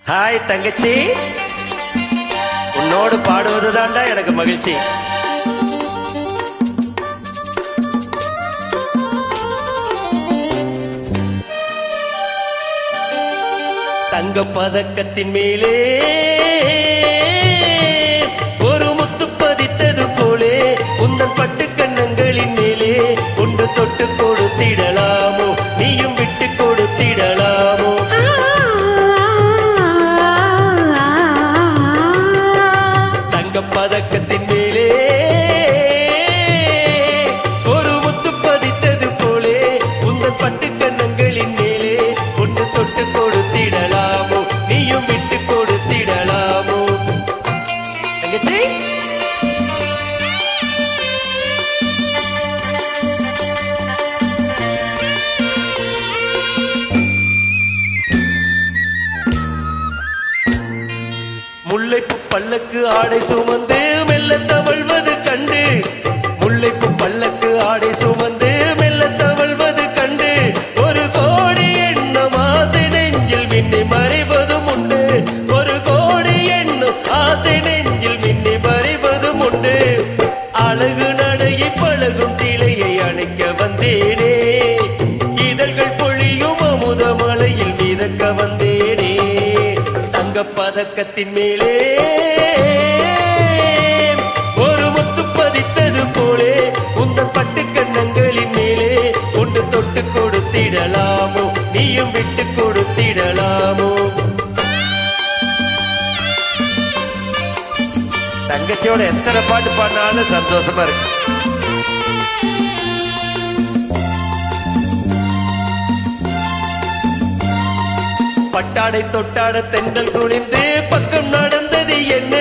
Hi தங்கச்சி, உன்னோடு பாடுவதுதான்டா எனக்கு மகிழ்ச்சி. தங்க பதக்கத்தின் மேலே ஒரு முத்து பதித்தது போலே உந்தன் பட்டு கண்ணங்களின் மேலே ஒன்று தொட்டு கொடுத்திடலாமோ, நீயும் விட்டு கொடுத்திடலாமோ. தங்க பதக்கத்தின் மேலே ஒரு முத்து பதித்தது போலே உந்தன் பட்டு கண்ணங்களின் மேலே ஒன்று தொட்டு கொடுத்திடலாமோ, நீயும் விட்டு கொடுத்திடலாமோ. தங்கச்சி, முல்லைப்பு பல்லக்கு ஆடை சுமந்து மெல்ல தவழ்வது கண்டு, முல்லைப்பு பல்லக்கு ஆடை சுமந்து மெல்ல தவழ்வது கண்டு, ஒரு கோடி எண்ணம் ஆசை நெஞ்சில் மின்னி மறைவதும் உண்டு, ஒரு கோடி எண்ணம் ஆசை நெஞ்சில் மின்னி மறைவதும் உண்டு. அழகு நடையை பழகும் திளையை அணைக்க வந்தேனே, இதழ்கள் பொழியும் அமுத மலையில் மிதக்க வந்தேனே. பதக்கத்தின் மேலே ஒரு முத்து பதித்தது போலே உந்தன் பட்டு கண்ணங்களின் மேலே ஒன்று தொட்டு கொடுத்திடலாமோ, நீயும் விட்டு கொடுத்திடலாமோ. தங்கச்சியோட எத்தனை பாட்டு பாடினாலும் சந்தோஷமா இருக்கு. பட்டாடை தொட்டாட தென்றல் துணிந்து பக்கம் நடந்தது என்ன,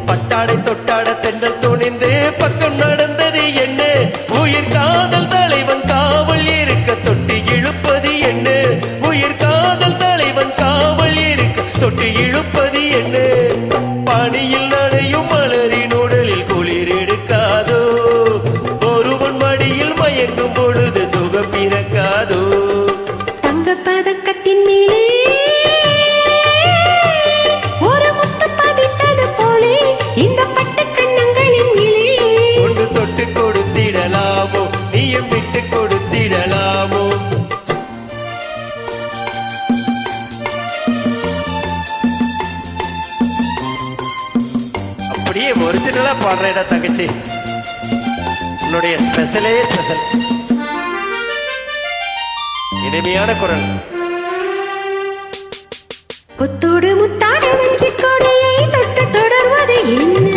பட்டாடை தொட்டாட தென்றல் துணிந்து பக்கம் நடந்தது என்ன, உயிர் காதல் தலைவன் காவல் இருக்க தொட்டி இழுப்பது என்ன, உயிர் காதல் தலைவன் காவல் இருக்க தொட்டி இழுப்பது என்ன. பனியில் நனையும் மலரின் உடலில் குளிர் எடுக்காதோ, ஒருவன் மடியில் மயங்கும் பொழுது சுகம் பிறக்காதோ. தங்க பதக்கத்தின் மேலே இந்த பட்டு கண்ணங்களின் மேலே ஒன்று தொட்டு கொடுத்திடலாமோ, நீயும் விட்டு கொடுத்திடலாமோ. அப்படியே ஒரிஜினலா பாடுறேடா தங்கச்சி, உன்னுடைய ஸ்பெஷலே ஸ்பெஷல். இனிமையான குரல். கொத்தோடு முத்தாடு வஞ்சி கொடியை தொட்டு தொடர்வது என்ன,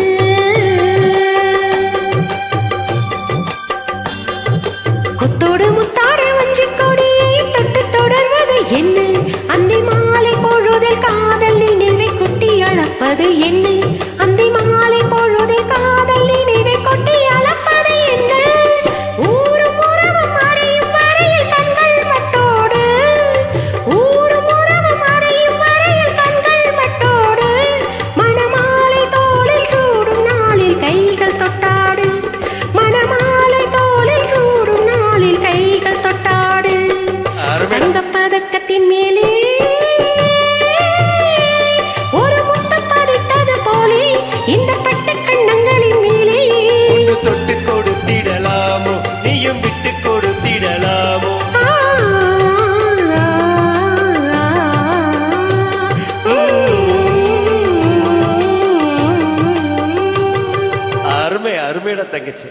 கொத்தோடு முத்தாடு வஞ்சி கொடியை தொட்டு தொடர்வது என்ன, அந்தி மாலை பொழுதில் காதல் நினைவை கொட்டி அளப்பது என்ன, அந்தி மாலை பொழுதில் காதல் நினைவை கொட்டி அளப்பது என்ன. ஊரும் உறவும் அறியும் வரையில் கண்கள் மட்டோடு, ஊரும் உறவும் அறியும் வரையில் கண்கள் மட்டோடு, மணமாலை தோளில் சூடும் நாளில் கைகள் தொட்டாடு, மணமாலை தோளில் சூடும் நாளில் கைகள் தொட்டாடு. தங்க பதக்கத்தின் மேலே ஒரு முத்து பதித்தது போலே இந்த பட்டு கண்ணங்களின் மேலே ஒன்று தொட்டு கொடுத்திடலாமோ, நீயும் விட்டு கொடுத்திடலாமோ. அருமை அருமையான தங்கச்சி.